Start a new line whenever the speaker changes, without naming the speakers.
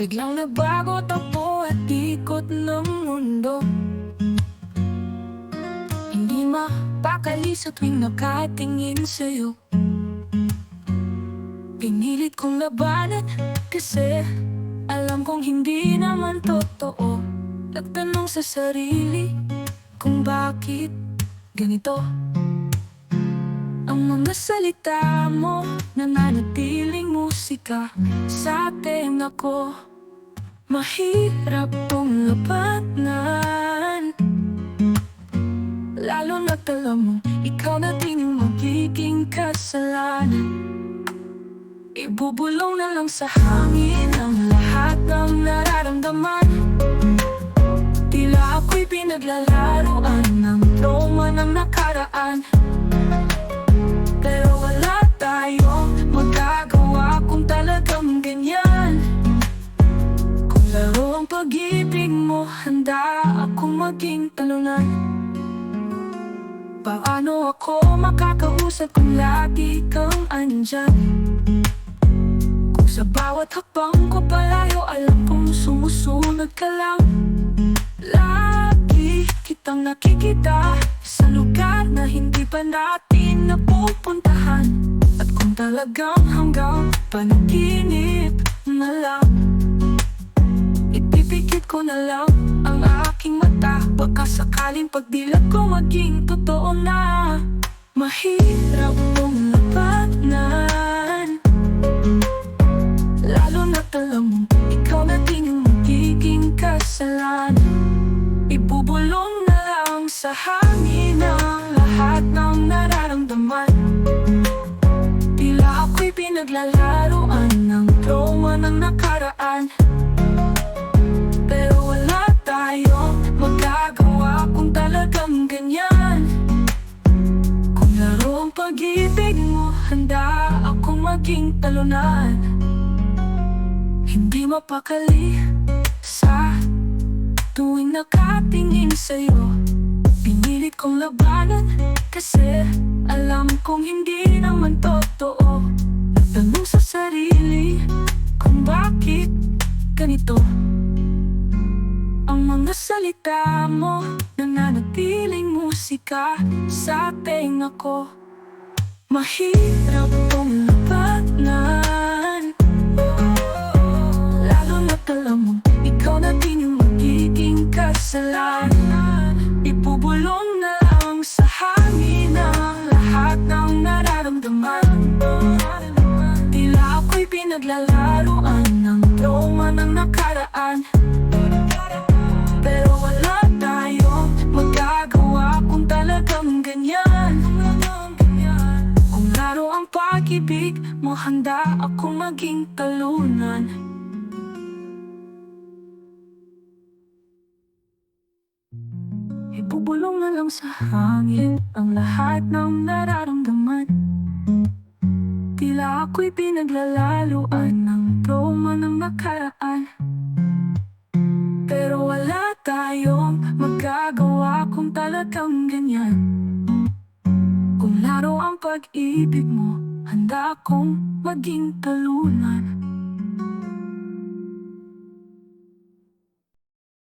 Biglang nagbago takbo at ikot ng mundo. Hindi mapakali sa tuwing nakatingin sa'yo. Pinilit kong labanan kasi alam kong hindi naman totoo. Nagtanong sa sarili kung bakit ganito. Ang mga salita mo nananatiling musika sa tenga ko. Mahirap tong labanan, lalo na't alam mo ikaw na din yung magiging kasalanan. Ibubulong na lang sa hangin ang lahat ng nararamdaman. Tila ako'y pinaglalaroan ng trauma ng nakaraan. Pero wala tayong magagawa kung talagang ganyan. Kung laro ang pag-ibig mo, handa akong maging talunan. Paano ako makakausap kung lagi kang andyan? Kung sa bawat hakbang ko palayo, alam kong sumusunod ka lang. Lagi kitang nakikita sa lugar na hindi pa natin napupuntahan. At kung talagang hanggang panaginip na lang, ipipikit ko na lang ang aking mata. Baka sakaling pagdilat ko maging totoo na. Mahirap mong labanan, lalo na't alam mo ikaw na din yung magiging kasalanan. Ibubulong na lang sa hangin ang lahat ng nararamdaman. Tila ako'y pinaglalaroan ng trauma ng nakaraan. Pero wala tayong magagawa kung talagang ganyan. Kung laro ang pag-ibig mo, handa akong maging talunan. Hindi mapakali sa tuwing nakatingin sa'yo. Pinilit kong labanan kasi alam kong hindi naman totoo. Nagtanong sa sarili kung bakit ganito. Ang mga salita mo nananatiling musika sa tenga ko. Mahirap tong labanan, lalo na't alam mo ikaw na din yung magiging kasalanan. Ibubulong na lang sa hangin ang lahat ng nararamdaman. Tila ako'y pinaglalaroan ng trauma ng nakaraan. Pero wala tayong magagawa kung talagang ganyan. Kung laro ang pag-ibig mo, handa akong maging talunan. Ibubulong na lang sa hangin ang lahat ng nararamdaman. Tila ako'y pinaglalaroan ng trauma ng nakaraan. Pero wala tayong magagawa kung talagang ganyan. Kung laro ang pag-ibig mo, handa akong maging talunan.